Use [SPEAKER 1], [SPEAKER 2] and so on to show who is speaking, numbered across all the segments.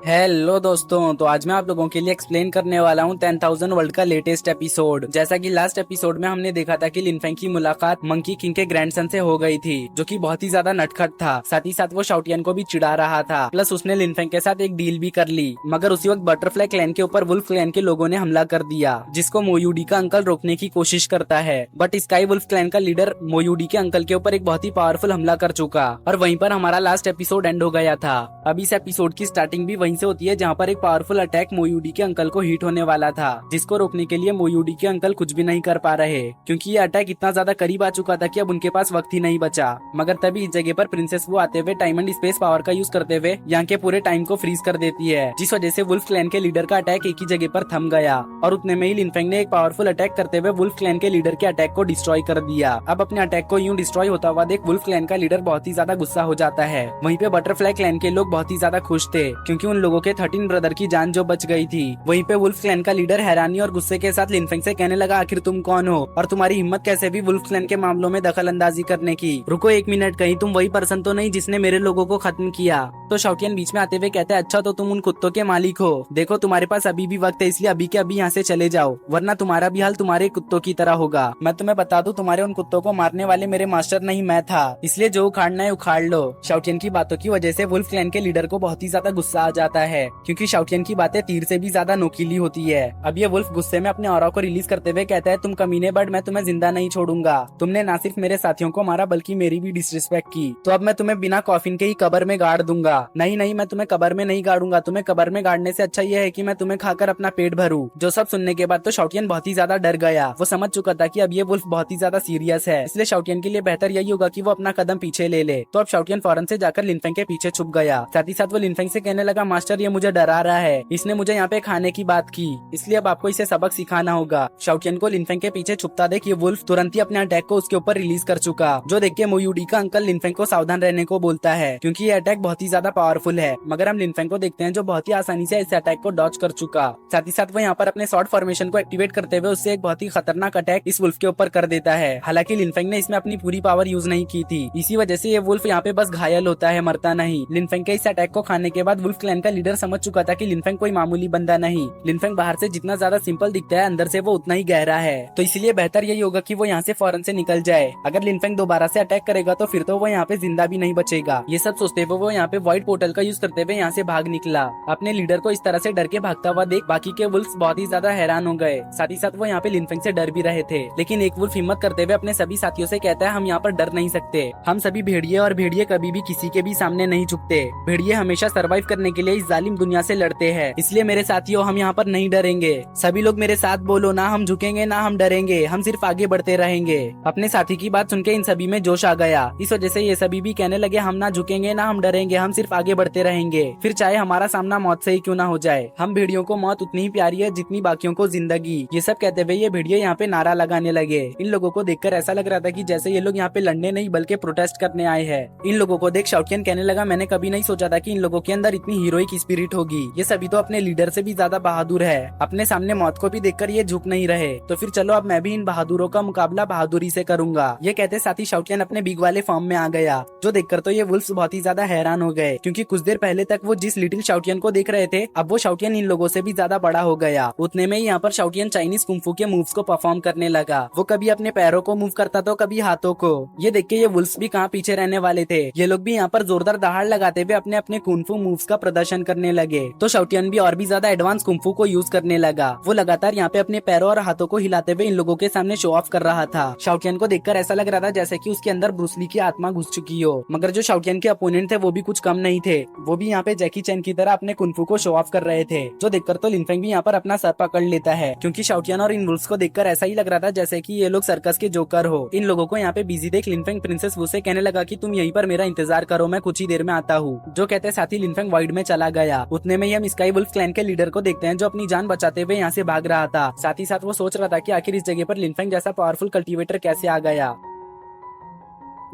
[SPEAKER 1] Hello दोस्तों, तो आज मैं आप लोगों के लिए एक्सप्लेन करने वाला हूँ 10,000 वर्ल्ड का लेटेस्ट एपिसोड। जैसा कि लास्ट एपिसोड में हमने देखा था कि लिनफेंग की मुलाकात मंकी किंग के ग्रैंडसन से हो गई थी, जो कि बहुत ही ज्यादा नटखट था। साथ ही साथ वो शाओटियन को भी चिढ़ा रहा था, प्लस उसने लिनफेंग के साथ एक डील भी कर ली। मगर उसी वक्त बटरफ्लाई क्लैन के ऊपर वुल्फ क्लैन के लोगों ने हमला कर दिया, जिसको मोयूडी का अंकल रोकने की कोशिश करता है। बट स्काई वुल्फ क्लैन का लीडर मोयूडी के अंकल के ऊपर एक बहुत ही पावरफुल हमला कर चुका, और वहीं पर हमारा लास्ट एपिसोड एंड हो गया था। अब इस एपिसोड की स्टार्टिंग भी वहीं से होती है, जहाँ पर एक पावरफुल अटैक मोयूडी के अंकल को हिट होने वाला था, जिसको रोकने के लिए मोयूडी के अंकल कुछ भी नहीं कर पा रहे, क्योंकि ये अटैक इतना ज्यादा करीब आ चुका था कि अब उनके पास वक्त ही नहीं बचा। मगर तभी इस जगह पर प्रिंसेस वो आते हुए टाइम एंड स्पेस पावर का यूज करते हुए यहाँ के पूरे टाइम को फ्रीज कर देती है, जिस वजह से वुल्फ क्लैन के लीडर का अटैक एक ही जगह पर थम गया। और उतने में ही लिनफेंग ने एक पावरफुल अटैक करते हुए वुल्फ क्लैन के लीडर के अटैक को डिस्ट्रॉय कर दिया। अब अपने अटैक को यूं डिस्ट्रॉय होता हुआ देख वुल्फ क्लैन का लीडर बहुत ही ज्यादा गुस्सा हो जाता है। वहीं पे बटरफ्लाई क्लैन के लोग बहुत ही ज्यादा खुश थे, क्योंकि उन लोगों के 13 ब्रदर की जान जो बच गई थी। वहीं पे वुल्फ क्लैन का लीडर हैरानी और गुस्से के साथ लिनफेंग से कहने लगा, आखिर तुम कौन हो और तुम्हारी हिम्मत कैसे भी वुल्फ क्लैन के मामलों में दखल अंदाजी करने की। रुको एक मिनट, कहीं तुम वही पर्सन तो नहीं जिसने मेरे लोगों को खत्म किया। तो शाओटियन बीच में आते हुए कहते हैं, अच्छा तो तुम उन कुत्तों के मालिक हो। देखो तुम्हारे पास अभी भी वक्त है, इसलिए अभी के अभी यहाँ से चले जाओ, वरना तुम्हारा भी हाल तुम्हारे कुत्तों की तरह होगा। मैं तुम्हें बता दूं, तुम्हारे उन कुत्तों को मारने वाले मेरे मास्टर नहीं मैं था, इसलिए जो उखाड़ना है उखाड़ लो। शाओटियन की बातों की वजह से वुल्फ क्लैन के लीडर को बहुत ही ज्यादा गुस्सा आ जाता है, क्योंकि शाओटियन की बातें तीर से भी ज्यादा नोकीली होती है। अब ये वुल्फ गुस्से में अपने ऑरा को रिलीज करते हुए कहता है, तुम कमीने बर्ड, मैं तुम्हें जिंदा नहीं छोड़ूंगा। तुमने न सिर्फ मेरे साथियों को मारा बल्कि मेरी भी डिसरिस्पेक्ट की, तो अब मैं तुम्हें बिना कॉफिन के ही कब्र में गाड़ दूंगा। नहीं नहीं, मैं तुम्हें कब्र में नहीं गाड़ूंगा, तुम्हें कब्र में गाड़ने से अच्छा यह है कि मैं तुम्हें खाकर अपना पेट भरूं। जो सब सुनने के बाद तो शाओटियन बहुत ही ज्यादा डर गया। वो समझ चुका था कि अब ये वुल्फ बहुत ही ज्यादा सीरियस है, इसलिए शाओटियन के लिए बेहतर यही होगा कि वो अपना कदम पीछे ले ले। तो अब शाओटियन फौरन से जाकर लिनफेंग के पीछे छुप गया। साथ ही साथ वो लिनफेंग से कहने लगा, मास्टर ये मुझे डरा रहा है, इसने मुझे यहाँ पे खाने की बात की, इसलिए अब आपको इसे सबक सिखाना होगा। शाओटियन को लिनफेंग के पीछे छुपता देख ये वुल्फ तुरंत ही अपने अटैक को उसके ऊपर रिलीज कर चुका, जो देख के मोयूडी का अंकल लिनफेंग को सावधान रहने को बोलता है, क्योंकि ये अटैक बहुत ही ज्यादा पावरफुल है। मगर हम लिनफेंग को देखते हैं जो बहुत ही आसानी से इस अटैक को डॉज कर चुका। साथ ही साथ वो यहाँ पर अपने शॉर्ट फॉर्मेशन को एक्टिवेट करते हुए उससे एक बहुत ही खतरनाक अटैक इस वुल्फ के ऊपर कर देता है। हालांकि लिनफेंग ने इसमें अपनी पूरी पावर यूज नहीं की थी, इसी वजह से ये वुल्फ यहाँ पे बस घायल होता है, मरता नहीं। लिनफेंग के इस अटैक को खाने के बाद वुल्फ क्लैन का लीडर समझ चुका था कि लिनफेंग कोई मामूली बंदा नहीं। लिनफेंग बाहर से जितना ज्यादा सिंपल दिखता है, अंदर से वो उतना ही गहरा है, तो इसलिए बेहतर यही होगा कि वो यहाँ से फौरन से निकल जाए। अगर लिनफेंग दोबारा से अटैक करेगा तो फिर तो वो यहाँ पे जिंदा भी नहीं बचेगा। ये सब सोचते हुए वो यहाँ पे व्हाइट पोर्टल का यूज करते हुए यहाँ से भाग निकला। अपने लीडर को इस तरह से डर के भागता हुआ देख बाकी के वुल्फ्स बहुत ही ज्यादा हैरान हो गए। साथ ही साथ वो यहाँ पे लिनफेंग से डर भी रहे थे, लेकिन एक वुल्फ हिम्मत करते हुए अपने सभी साथियों से कहता है, हम यहाँ पर डर नहीं सकते, हम सभी भेड़िए और भेड़िए कभी भी किसी के भी सामने नहीं झुकते। भेड़िए हमेशा सर्वाइव करने के लिए इस जालिम दुनिया से लड़ते हैं, इसलिए मेरे साथियों हम यहाँ पर नहीं डरेंगे। सभी लोग मेरे साथ बोलो, ना हम झुकेंगे ना हम डरेंगे, हम सिर्फ आगे बढ़ते रहेंगे। अपने साथी की बात सुनकर इन सभी में जोश आ गया, इस वजह से ये सभी भी कहने लगे, हम ना झुकेंगे ना हम डरेंगे, हम सिर्फ आगे बढ़ते रहेंगे, फिर चाहे हमारा सामना मौत से ही क्यों ना हो जाए। हम भेड़ियों को मौत उतनी ही प्यारी है जितनी बाकियों को जिंदगी। ये सब कहते हुए ये भेड़िए यहाँ पे नारा लगाने लगे। इन लोगों को देखकर ऐसा लग रहा था कि जैसे ये लोग यहाँ पे लड़ने नहीं बल्कि प्रोटेस्ट करने आए हैं। इन लोगों को देख शाओटियन कहने लगा, मैंने कभी नहीं सोचा था कि इन लोगों के अंदर इतनी हीरोइक स्पिरिट होगी। ये सभी तो अपने लीडर से भी ज्यादा बहादुर है, अपने सामने मौत को भी देखकर ये झुक नहीं रहे, तो फिर चलो अब मैं भी इन बहादुरों का मुकाबला बहादुरी से करूंगा। ये कहते साथ ही शाओटियन अपने बिग वाले फॉर्म में आ गया, जो देखकर तो ये वुल्फ्स बहुत ही ज्यादा हैरान हो गए, क्योंकि कुछ देर पहले तक वो जिस लिटिल शाओटियन को देख रहे थे, अब वो शाओटियन इन लोगों से भी ज्यादा बड़ा हो गया। उतने में यहाँ पर शाओटियन चाइनीज कुंफू के मूव्स को परफॉर्म करने लगा। वो कभी अपने पैरों को मूव करता तो कभी हाथों को। ये देख के ये वुल्फ्स भी कहाँ पीछे रहने वाले थे, ये लोग भी यहाँ पर जोरदार दहाड़ लगाते हुए अपने अपने कुंफू मूव्स का प्रदर्शन करने लगे। तो शाओटियन भी और भी ज्यादा एडवांस कुंफू को यूज करने लगा। वो लगातार यहाँ पे अपने पैरों और हाथों को हिलाते हुए इन लोगों के सामने शो ऑफ कर रहा था। शाओटियन को देखकर ऐसा लग रहा था जैसे कि उसके अंदर ब्रूस ली की आत्मा घुस चुकी हो। मगर जो शाओटियन के अपोनेंट थे वो भी कुछ कम नहीं थे, वो भी यहाँ पे जैकी चैन की तरह अपने कुंफू को शो ऑफ कर रहे थे, जो देखकर तो लिनफेंग भी यहाँ पर अपना सर पकड़ लेता है, क्योंकि शाओटियन और इन वुल्फ्स को देखकर ऐसा ही लग रहा था जैसे कि ये लोग सर्कस के जोकर हो। इन लोगों को यहाँ पे बिजी देख लिनफेंग प्रिंसेस वू से कहने लगा कि तुम यहीं पर मेरा इंतजार करो, मैं कुछ ही देर में आता हूँ। जो कहते साथ ही लिनफेंग वाइड में चला गया। उतने में ही हम स्काई वुल्फ क्लैन के लीडर को देखते हैं, जो अपनी जान बचाते हुए यहाँ से भाग रहा था। साथ ही साथ वो सोच रहा था कि आखिर इस जगह पर लिनफेंग जैसा पावरफुल कल्टीवेटर कैसे आ गया।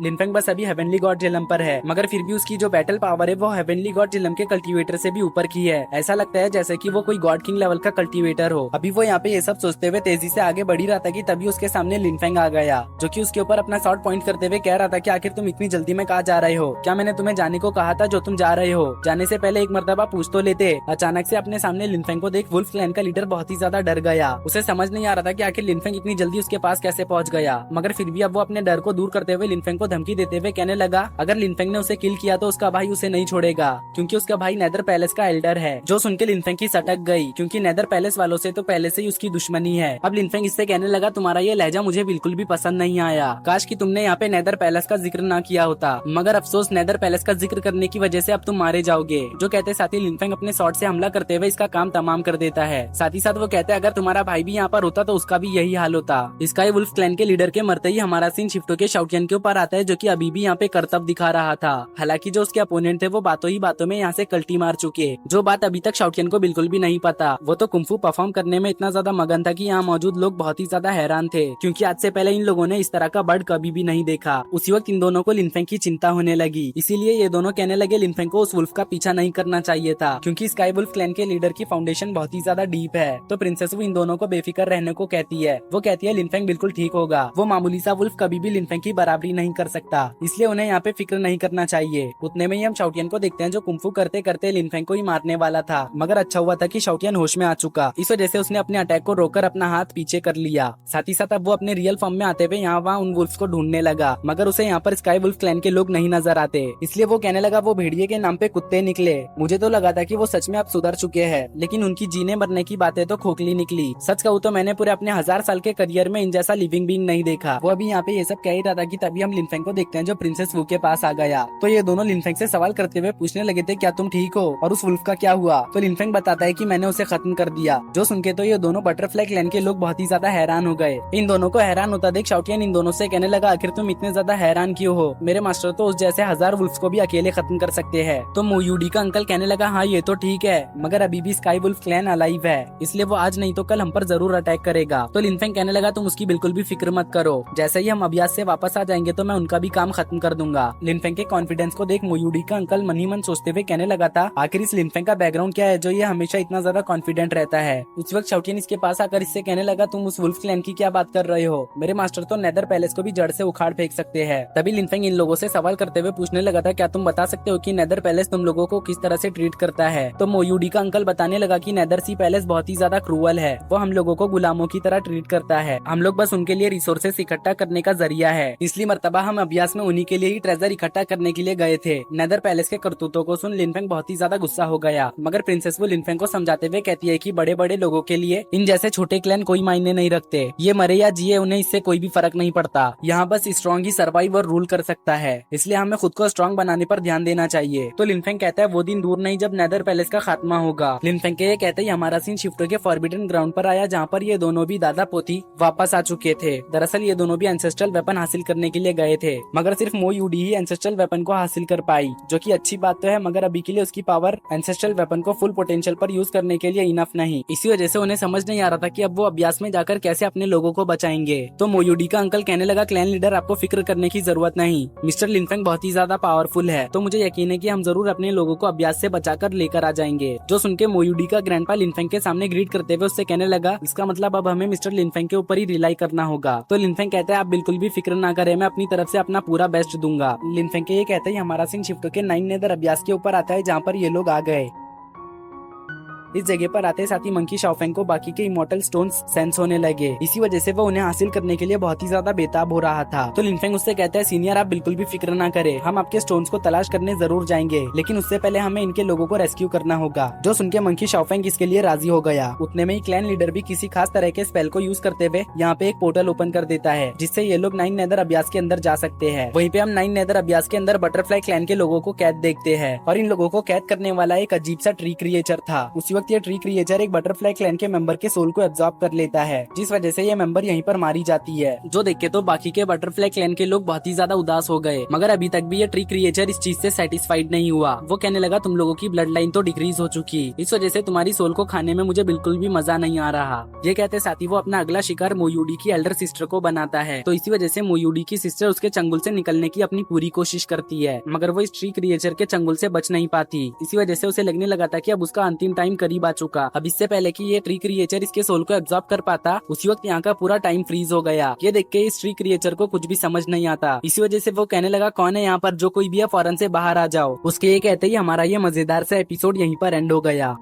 [SPEAKER 1] लिनफेंग बस अभी हेवनली गॉड जिलम पर है, मगर फिर भी उसकी जो बैटल पावर है वो हेवनली गॉड जिलम के कल्टीवेटर से भी ऊपर की है। ऐसा लगता है जैसे कि वो कोई गॉड किंग लेवल का कल्टीवेटर हो। अभी वो यहाँ पे ये सब सोचते हुए तेजी से आगे बढ़ ही रहा था कि तभी उसके सामने लिनफेंग आ गया, जो कि उसके ऊपर अपना शॉट पॉइंट करते हुए कह रहा था कि आखिर तुम इतनी जल्दी में कहाँ जा रहे हो, क्या मैंने तुम्हें जाने को कहा था जो तुम जा रहे हो, जाने से पहले एक मर्तबा पूछ तो लेते। अचानक से अपने सामने लिनफेंग को देख वुल्फ क्लैन का लीडर बहुत ही ज्यादा डर गया। उसे समझ नहीं आ रहा था कि आखिर लिनफेंग इतनी जल्दी उसके पास कैसे पहुंच गया, मगर फिर भी अब वो अपने डर को दूर करते हुए लिनफेंग को धमकी देते हुए कहने लगा अगर लिनफेंग ने उसे किल किया तो उसका भाई उसे नहीं छोड़ेगा, क्योंकि उसका भाई नेदर पैलेस का एल्डर है। जो सुनकर लिनफेंग की सटक गई, क्योंकि नेदर पैलेस वालों से तो पहले से ही उसकी दुश्मनी है। अब लिनफेंग इससे कहने लगा तुम्हारा ये लहजा मुझे बिल्कुल भी पसंद नहीं आया, काश कि तुमने यहाँ पे नेदर पैलेस का जिक्र ना किया होता, मगर अफसोस नेदर पैलेस का जिक्र करने की वजह से अब तुम मारे जाओगे। जो कहते साथ ही लिनफेंग अपने शॉट से हमला करते हुए इसका काम तमाम कर देता है। साथ ही साथ वो कहते हैं अगर तुम्हारा भाई भी यहाँ पर होता तो उसका भी यही हाल होता। स्काई वुल्फ क्लैन के लीडर के मरते ही हमारा सीन शिफ्टो के शाओटियन के ऊपर आता है, जो कि अभी भी यहाँ पे करतब दिखा रहा था। हालांकि जो उसके अपोनेंट थे वो बातों ही बातों में यहाँ से कल्टी मार चुके, जो बात अभी तक शाओटियन को बिल्कुल भी नहीं पता। वो तो कुंफू परफॉर्म करने में इतना ज्यादा मगन था कि यहाँ मौजूद लोग बहुत ही ज्यादा हैरान थे, क्योंकि आज से पहले इन लोगों ने इस तरह का बर्ड कभी भी नहीं देखा। उसी वक्त इन दोनों को लिनफेंग की चिंता होने लगी, इसीलिए ये दोनों कहने लगे लिनफेंग को उस वुल्फ का पीछा नहीं करना चाहिए था, क्योंकि स्काई वुल्फ क्लैन के लीडर की फाउंडेशन बहुत ही ज्यादा डीप है। तो प्रिंसेस वो इन दोनों को बेफिक्र रहने को कहती है। वो कहती है लिनफेंग बिल्कुल ठीक होगा, वो मामूली सा वुल्फ कभी भी लिनफेंग की बराबरी नहीं कर सकता, इसलिए उन्हें यहाँ पे फिक्र नहीं करना चाहिए। उतने में ही हम शाओटियन को देखते हैं, जो कुंफू करते करते लिनफेंग को ही मारने वाला था, मगर अच्छा हुआ था कि शाओटियन होश में आ चुका। इस वजह से उसने अपने अटैक को रोककर अपना हाथ पीछे कर लिया। साथ ही साथ अब वो अपने रियल फॉर्म में आते हुए यहाँ वहाँ उन वुल्फ्स को ढूंढने लगा, मगर उसे यहाँ पर स्काई वुल्फ क्लैन के लोग नहीं नजर आते, इसलिए वो कहने लगा वो भेड़िए के नाम पे कुत्ते निकले। मुझे तो लगा था कि वो सच में अब सुधर चुके हैं, लेकिन उनकी जीने मरने की बातें तो खोखली निकली। सच कहूँ तो मैंने पूरे अपने 1000 साल के करियर में इन जैसा लिविंग बीइंग नहीं देखा। वो अभी यहाँ पे ये सब कह ही रहा था कि तभी हम लिनफेंग को देखते हैं, जो प्रिंसेस वू के पास आ गया। तो ये दोनों लिनफेंग से सवाल करते हुए पूछने लगे थे क्या तुम ठीक हो, और उस वुल्फ का क्या हुआ। तो लिनफेंग बताता है कि मैंने उसे खत्म कर दिया। जो सुनके तो ये दोनों बटरफ्लाई क्लैन के लोग बहुत ही ज्यादा हैरान हो गए। इन दोनों को हैरान होता देख शाओटियन इन दोनों से कहने लगा आखिर तुम इतने ज्यादा हैरान क्यों हो, मेरे मास्टर तो उस जैसे 1000 वुल्फ्स को भी अकेले खत्म कर सकते हैं। तो मोयूडी का अंकल कहने लगा हाँ ये तो ठीक है, मगर अभी भी स्काई वुल्फ क्लैन अलाइव है, इसलिए वो आज नहीं तो कल हम पर जरूर अटैक करेगा। तो लिनफेंग कहने लगा तुम उसकी बिल्कुल भी फिक्र मत करो, जैसे ही हम अभ्यास से वापस आ जाएंगे तो मैं उनका भी काम खत्म कर दूंगा। लिनफेंग के कॉन्फिडेंस को देख मोयूडी का अंकल मन ही मन सोचते हुए कहने लगा था आखिर इस लिनफेंग का बैकग्राउंड क्या है जो ये हमेशा इतना ज्यादा कॉन्फिडेंट रहता है। उस वक्त शाओटियन इसके पास आकर इससे कहने लगा तुम उस वुल्फ क्लैन की क्या बात कर रहे हो, मेरे मास्टर तो नेदर पैलेस को भी जड़ से उखाड़ फेंक सकते हैं। तभी लिनफेंग इन लोगों से सवाल करते हुए पूछने लगा था क्या तुम बता सकते हो कि नेदर पैलेस तुम लोगों को किस तरह से ट्रीट करता है। तो मोयूडी का अंकल बताने लगा कि नेदर सी पैलेस बहुत ही ज्यादा क्रूअल है, वो हम लोगों को गुलामों की तरह ट्रीट करता है, हम लोग बस उनके लिए रिसोर्सेस इकट्ठा करने का जरिया है। पिछली मर्तबा हम अभ्यास में उन्हीं के लिए ही ट्रेजर इकट्ठा करने के लिए गए थे। नेदर पैलेस के करतूतों को सुन लिनफेंग बहुत ही ज्यादा गुस्सा हो गया, मगर प्रिंसेस वो लिनफेंग को समझाते हुए कहती है कि बड़े बड़े लोगों के लिए इन जैसे छोटे क्लैन कोई मायने नहीं रखते, ये मरे या जिए उन्हें इससे कोई भी फर्क नहीं पड़ता, यहाँ बस स्ट्रॉन्ग ही सर्वाइव और रूल कर सकता है, इसलिए हमें खुद को स्ट्रॉन्ग बनाने पर ध्यान देना चाहिए। तो लिनफेंग कहता है वो दिन दूर नहीं जब नेदर पैलेस का खात्मा होगा। लिनफेंग के ये कहते ही हमारा सीन शिफ्टो के फॉरबिडन ग्राउंड पर आया, जहाँ पर ये दोनों भी दादा पोती वापस आ चुके थे। दरअसल ये दोनों भी एंसेस्ट्रल वेपन हासिल करने के लिए गए थे, मगर सिर्फ मोयूडी ही एंसेस्ट्रल वेपन को हासिल कर पाई, जो कि अच्छी बात तो है, मगर अभी के लिए उसकी पावर एंसेस्ट्रल वेपन को फुल पोटेंशियल पर यूज करने के लिए इनफ नहीं। इसी वजह से उन्हें समझ नहीं आ रहा था कि अब वो अभ्यास में जाकर कैसे अपने लोगों को बचाएंगे। तो मोयूडी का अंकल कहने लगा क्लैन लीडर आपको फिक्र करने की जरूरत नहीं, मिस्टर लिनफेंग बहुत ही ज्यादा पावरफुल है, तो मुझे यकीन है कि हम जरूर अपने लोगों को अभ्यास से बचाकर लेकर आ जाएंगे। जो सुनके मोयूडी का ग्रैंडपा लिनफेंग के सामने ग्रीट करते हुए उससे कहने लगा इसका मतलब अब हमें मिस्टर लिनफेंग के ऊपर ही रिलाई करना होगा। तो लिनफेंग कहते हैं आप बिल्कुल भी फिक्र ना करें, मैं अपनी तरफ से अपना पूरा बेस्ट दूंगा। लिनफेंग के ये कहते ही हमारा सिंह शिफ्टो के 9 नेदर अभ्यास के ऊपर आता है, जहाँ पर ये लोग आ गए। इस जगह पर आते साथ ही मंकी शाओफेंग को बाकी के इमोर्टल स्टोन्स सेंस होने लगे, इसी वजह से वो उन्हें हासिल करने के लिए बहुत ही ज्यादा बेताब हो रहा था। तो लिनफेंग उससे कहता है सीनियर आप बिल्कुल भी फिक्र ना करें, हम आपके स्टोन्स को तलाश करने जरूर जाएंगे, लेकिन उससे पहले हमें इनके लोगों को रेस्क्यू करना होगा। जो सुनके मंकी शाओफेंग इसके लिए राजी हो गया। उतने में ही क्लैन लीडर भी किसी खास तरह के स्पेल को यूज करते हुए यहाँ पे एक पोर्टल ओपन कर देता है, जिससे ये लोग 9 नेदर अभ्यास के अंदर जा सकते हैं। वहीं पे हम 9 नेदर अभ्यास के अंदर बटरफ्लाई क्लैन के लोगों को कैद देखते हैं, और इन लोगों को कैद करने वाला एक अजीब सा ट्री क्रिएचर था। उसी वक्त वक्त ये ट्री क्रिएचर एक बटरफ्लाई क्लैन के मेंबर के सोल को एब्जॉर्ब कर लेता है, जिस वजह से ये मेंबर यहीं पर मारी जाती है। जो देख के तो बाकी के बटरफ्लाई क्लैन के लोग बहुत ही ज्यादा उदास हो गए, मगर अभी तक भी ये ट्री क्रिएचर इस चीज से सेटिस्फाइड नहीं हुआ। वो कहने लगा तुम लोगों की ब्लड लाइन तो डिक्रीज हो चुकी, इस वजह से तुम्हारी सोल को खाने में मुझे बिल्कुल भी मजा नहीं आ रहा। ये कहते साथ ही वो अपना अगला शिकार मोयूडी की एल्डर सिस्टर को बनाता है। तो इसी वजह से मोयूडी की सिस्टर उसके चंगुल से निकलने की अपनी पूरी कोशिश करती है, मगर वो इस ट्री क्रिएचर के चंगुल से बच नहीं पाती। इसी वजह से उसे लगने लगा था कि अब उसका अंतिम टाइम करीब आ चुका। अब इससे पहले कि ये ट्री क्रिएचर इसके सोल को एब्जॉर्ब कर पाता, उसी वक्त यहाँ का पूरा टाइम फ्रीज हो गया। ये देख के इस ट्री क्रिएचर को कुछ भी समझ नहीं आता। इसी वजह से वो कहने लगा कौन है यहाँ पर, जो कोई भी है फौरन से बाहर आ जाओ। उसके ये कहते ही हमारा ये मजेदार सा एपिसोड यहीं पर एंड हो गया।